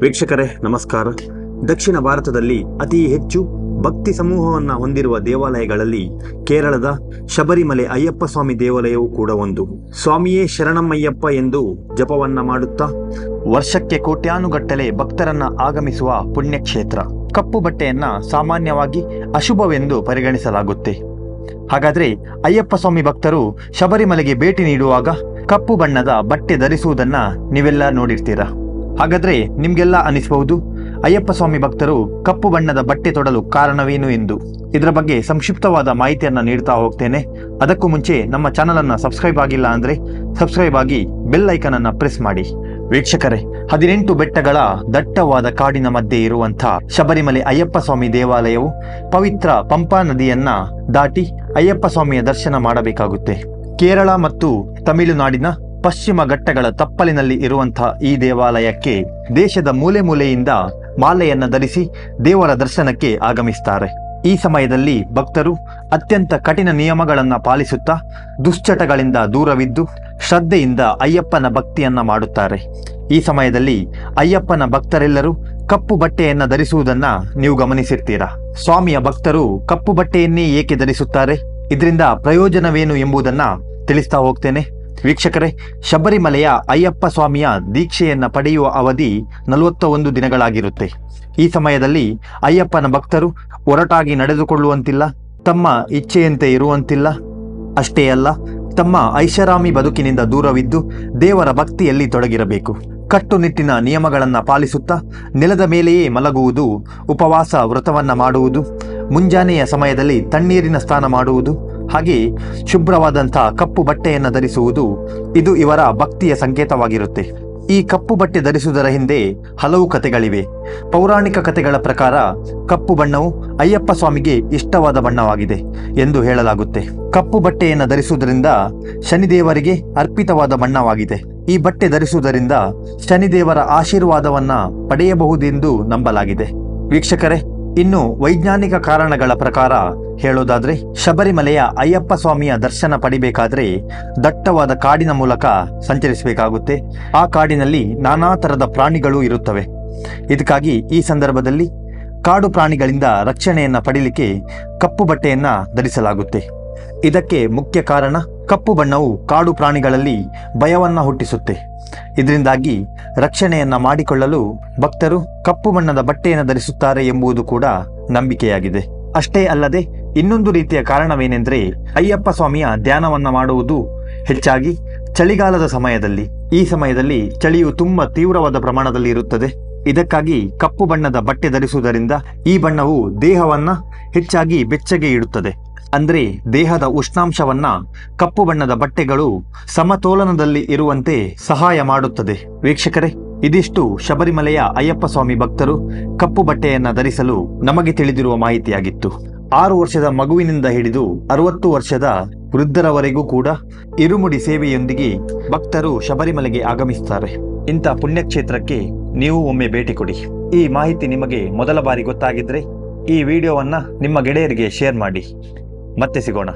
ವೀಕ್ಷಕರೇ ನಮಸ್ಕಾರ. ದಕ್ಷಿಣ ಭಾರತದಲ್ಲಿ ಅತಿ ಹೆಚ್ಚು ಭಕ್ತಿ ಸಮೂಹವನ್ನು ಹೊಂದಿರುವ ದೇವಾಲಯಗಳಲ್ಲಿ ಕೇರಳದ ಶಬರಿಮಲೆ ಅಯ್ಯಪ್ಪ ಸ್ವಾಮಿ ದೇವಾಲಯವೂ ಕೂಡ ಒಂದು. ಸ್ವಾಮಿಯೇ ಶರಣಮಯ್ಯಪ್ಪ ಎಂದು ಜಪವನ್ನ ಮಾಡುತ್ತಾ ವರ್ಷಕ್ಕೆ ಕೋಟ್ಯಾನುಗಟ್ಟಲೆ ಭಕ್ತರನ್ನ ಆಗಮಿಸುವ ಪುಣ್ಯಕ್ಷೇತ್ರ. ಕಪ್ಪು ಬಟ್ಟೆಯನ್ನ ಸಾಮಾನ್ಯವಾಗಿ ಅಶುಭವೆಂದು ಪರಿಗಣಿಸಲಾಗುತ್ತೆ. ಹಾಗಾದ್ರೆ ಅಯ್ಯಪ್ಪ ಸ್ವಾಮಿ ಭಕ್ತರು ಶಬರಿಮಲೆಗೆ ಭೇಟಿ ನೀಡುವಾಗ ಕಪ್ಪು ಬಣ್ಣದ ಬಟ್ಟೆ ಧರಿಸುವುದನ್ನ ನೀವೆಲ್ಲ ನೋಡಿರ್ತೀರಾ. ಹಾಗಾದ್ರೆ ನಿಮ್ಗೆಲ್ಲ ಅನಿಸಬಹುದು, ಅಯ್ಯಪ್ಪ ಸ್ವಾಮಿ ಭಕ್ತರು ಕಪ್ಪು ಬಣ್ಣದ ಬಟ್ಟೆ ತೊಡಲು ಕಾರಣವೇನು ಎಂದು. ಇದರ ಬಗ್ಗೆ ಸಂಕ್ಷಿಪ್ತವಾದ ಮಾಹಿತಿಯನ್ನ ನೀಡ್ತಾ ಹೋಗ್ತೇನೆ. ಅದಕ್ಕೂ ಮುಂಚೆ ನಮ್ಮ ಚಾನಲ್ ಅನ್ನ ಸಬ್ಸ್ಕ್ರೈಬ್ ಆಗಿಲ್ಲ ಅಂದ್ರೆ ಸಬ್ಸ್ಕ್ರೈಬ್ ಆಗಿ ಬೆಲ್ ಐಕನ್ ಅನ್ನ ಪ್ರೆಸ್ ಮಾಡಿ. ವೀಕ್ಷಕರೇ, 18 ಬೆಟ್ಟಗಳ ದಟ್ಟವಾದ ಕಾಡಿನ ಮಧ್ಯೆ ಇರುವಂತಹ ಶಬರಿಮಲೆ ಅಯ್ಯಪ್ಪ ಸ್ವಾಮಿ ದೇವಾಲಯವು ಪವಿತ್ರ ಪಂಪಾ ನದಿಯನ್ನ ದಾಟಿ ಅಯ್ಯಪ್ಪ ಸ್ವಾಮಿಯ ದರ್ಶನ ಮಾಡಬೇಕಾಗುತ್ತೆ. ಕೇರಳ ಮತ್ತು ತಮಿಳುನಾಡಿನ ಪಶ್ಚಿಮ ಘಟ್ಟಗಳ ತಪ್ಪಲಿನಲ್ಲಿ ಇರುವಂತಹ ಈ ದೇವಾಲಯಕ್ಕೆ ದೇಶದ ಮೂಲೆ ಮೂಲೆಯಿಂದ ಮಾಲೆಯನ್ನ ಧರಿಸಿ ದೇವರ ದರ್ಶನಕ್ಕೆ ಆಗಮಿಸ್ತಾರೆ. ಈ ಸಮಯದಲ್ಲಿ ಭಕ್ತರು ಅತ್ಯಂತ ಕಠಿಣ ನಿಯಮಗಳನ್ನ ಪಾಲಿಸುತ್ತಾ ದುಶ್ಚಟಗಳಿಂದ ದೂರವಿದ್ದು ಶ್ರದ್ಧೆಯಿಂದ ಅಯ್ಯಪ್ಪನ ಭಕ್ತಿಯನ್ನ ಮಾಡುತ್ತಾರೆ. ಈ ಸಮಯದಲ್ಲಿ ಅಯ್ಯಪ್ಪನ ಭಕ್ತರೆಲ್ಲರೂ ಕಪ್ಪು ಬಟ್ಟೆಯನ್ನ ಧರಿಸುವುದನ್ನ ನೀವು ಗಮನಿಸಿರ್ತೀರಾ. ಸ್ವಾಮಿಯ ಭಕ್ತರು ಕಪ್ಪು ಬಟ್ಟೆಯನ್ನೇ ಏಕೆ ಧರಿಸುತ್ತಾರೆ, ಇದರಿಂದ ಪ್ರಯೋಜನವೇನು ಎಂಬುದನ್ನ ತಿಳಿಸ್ತಾ ಹೋಗ್ತೇನೆ. ವೀಕ್ಷಕರೇ, ಶಬರಿಮಲೆಯ ಅಯ್ಯಪ್ಪ ಸ್ವಾಮಿಯ ದೀಕ್ಷೆಯನ್ನ ಪಡೆಯುವ ಅವಧಿ 41 ದಿನಗಳಾಗಿರುತ್ತೆ. ಈ ಸಮಯದಲ್ಲಿ ಅಯ್ಯಪ್ಪನ ಭಕ್ತರು ಒರಟಾಗಿ ನಡೆದುಕೊಳ್ಳುವಂತಿಲ್ಲ, ತಮ್ಮ ಇಚ್ಛೆಯಂತೆ ಇರುವಂತಿಲ್ಲ. ಅಷ್ಟೇ ಅಲ್ಲ, ತಮ್ಮ ಐಷಾರಾಮಿ ಬದುಕಿನಿಂದ ದೂರವಿದ್ದು ದೇವರ ಭಕ್ತಿಯಲ್ಲಿ ತೊಡಗಿರಬೇಕು. ಕಟ್ಟುನಿಟ್ಟಿನ ನಿಯಮಗಳನ್ನು ಪಾಲಿಸುತ್ತಾ ನೆಲದ ಮೇಲೆಯೇ ಮಲಗುವುದು, ಉಪವಾಸ ವ್ರತವನ್ನ ಮಾಡುವುದು, ಮುಂಜಾನೆಯ ಸಮಯದಲ್ಲಿ ತಣ್ಣೀರಿನ ಸ್ನಾನ ಮಾಡುವುದು, ಹಾಗೆ ಶುಭ್ರವಾದಂತಹ ಕಪ್ಪು ಬಟ್ಟೆಯನ್ನು ಧರಿಸುವುದು ಇದು ಇವರ ಭಕ್ತಿಯ ಸಂಕೇತವಾಗಿರುತ್ತೆ. ಈ ಕಪ್ಪು ಬಟ್ಟೆ ಧರಿಸುವುದರ ಹಿಂದೆ ಹಲವು ಕಥೆಗಳಿವೆ. ಪೌರಾಣಿಕ ಕಥೆಗಳ ಪ್ರಕಾರ ಕಪ್ಪು ಬಣ್ಣವು ಅಯ್ಯಪ್ಪ ಸ್ವಾಮಿಗೆ ಇಷ್ಟವಾದ ಬಣ್ಣವಾಗಿದೆ ಎಂದು ಹೇಳಲಾಗುತ್ತೆ. ಕಪ್ಪು ಬಟ್ಟೆಯನ್ನು ಧರಿಸುವುದರಿಂದ ಶನಿದೇವರಿಗೆ ಅರ್ಪಿತವಾದ ಬಣ್ಣವಾಗಿದೆ. ಈ ಬಟ್ಟೆ ಧರಿಸುವುದರಿಂದ ಶನಿದೇವರ ಆಶೀರ್ವಾದವನ್ನ ಪಡೆಯಬಹುದೆಂದು ನಂಬಲಾಗಿದೆ. ವೀಕ್ಷಕರೇ, ಇನ್ನು ವೈಜ್ಞಾನಿಕ ಕಾರಣಗಳ ಪ್ರಕಾರ ಹೇಳೋದಾದ್ರೆ, ಶಬರಿಮಲೆಯ ಅಯ್ಯಪ್ಪ ಸ್ವಾಮಿಯ ದರ್ಶನ ಪಡಿಬೇಕಾದ್ರೆ ದಟ್ಟವಾದ ಕಾಡಿನ ಮೂಲಕ ಸಂಚರಿಸಬೇಕಾಗುತ್ತೆ. ಆ ಕಾಡಿನಲ್ಲಿ ನಾನಾ ತರದ ಪ್ರಾಣಿಗಳು ಇರುತ್ತವೆ. ಇದಕ್ಕಾಗಿ ಈ ಸಂದರ್ಭದಲ್ಲಿ ಕಾಡು ಪ್ರಾಣಿಗಳಿಂದ ರಕ್ಷಣೆಯನ್ನ ಪಡಿಲಿಕ್ಕೆ ಕಪ್ಪು ಬಟ್ಟೆಯನ್ನ ಧರಿಸಲಾಗುತ್ತೆ. ಇದಕ್ಕೆ ಮುಖ್ಯ ಕಾರಣ, ಕಪ್ಪು ಬಣ್ಣವು ಕಾಡು ಪ್ರಾಣಿಗಳಲ್ಲಿ ಭಯವನ್ನ ಹುಟ್ಟಿಸುತ್ತೆ. ಇದರಿಂದಾಗಿ ರಕ್ಷಣೆಯನ್ನ ಮಾಡಿಕೊಳ್ಳಲು ಭಕ್ತರು ಕಪ್ಪು ಬಣ್ಣದ ಬಟ್ಟೆಯನ್ನು ಧರಿಸುತ್ತಾರೆ ಎಂಬುದು ಕೂಡ ನಂಬಿಕೆಯಾಗಿದೆ. ಅಷ್ಟೇ ಅಲ್ಲದೆ ಇನ್ನೊಂದು ರೀತಿಯ ಕಾರಣವೇನೆಂದ್ರೆ, ಅಯ್ಯಪ್ಪ ಸ್ವಾಮಿಯ ಧ್ಯಾನವನ್ನ ಮಾಡುವುದು ಹೆಚ್ಚಾಗಿ ಚಳಿಗಾಲದ ಸಮಯದಲ್ಲಿ. ಈ ಸಮಯದಲ್ಲಿ ಚಳಿಯು ತುಂಬಾ ತೀವ್ರವಾದ ಪ್ರಮಾಣದಲ್ಲಿ ಇರುತ್ತದೆ. ಇದಕ್ಕಾಗಿ ಕಪ್ಪು ಬಣ್ಣದ ಬಟ್ಟೆ ಧರಿಸುವುದರಿಂದ ಈ ಬಣ್ಣವು ದೇಹವನ್ನ ಹೆಚ್ಚಾಗಿ ಬೆಚ್ಚಗೆ ಇಡುತ್ತದೆ. ಅಂದ್ರೆ ದೇಹದ ಉಷ್ಣಾಂಶವನ್ನ ಕಪ್ಪು ಬಣ್ಣದ ಬಟ್ಟೆಗಳು ಸಮತೋಲನದಲ್ಲಿ ಇರುವಂತೆ ಸಹಾಯ ಮಾಡುತ್ತದೆ. ವೀಕ್ಷಕರೇ, ಇದಿಷ್ಟು ಶಬರಿಮಲೆಯ ಅಯ್ಯಪ್ಪ ಸ್ವಾಮಿ ಭಕ್ತರು ಕಪ್ಪು ಬಟ್ಟೆಯನ್ನ ಧರಿಸಲು ನಮಗೆ ತಿಳಿದಿರುವ ಮಾಹಿತಿಯಾಗಿತ್ತು. 6 ವರ್ಷದ ಮಗುವಿನಿಂದ ಹಿಡಿದು 60 ವರ್ಷದ ವೃದ್ಧರವರೆಗೂ ಕೂಡ ಇರುಮುಡಿ ಸೇವೆಯೊಂದಿಗೆ ಭಕ್ತರು ಶಬರಿಮಲೆಗೆ ಆಗಮಿಸುತ್ತಾರೆ. ಇಂಥ ಪುಣ್ಯಕ್ಷೇತ್ರಕ್ಕೆ ನೀವು ಒಮ್ಮೆ ಭೇಟಿ ಕೊಡಿ. ಈ ಮಾಹಿತಿ ನಿಮಗೆ ಮೊದಲ ಬಾರಿ ಗೊತ್ತಾಗಿದ್ರೆ ಈ ವಿಡಿಯೋವನ್ನ ನಿಮ್ಮ ಗೆಳೆಯರಿಗೆ ಶೇರ್ ಮಾಡಿ. ಮತ್ತೆ ಸಿಗೋಣ.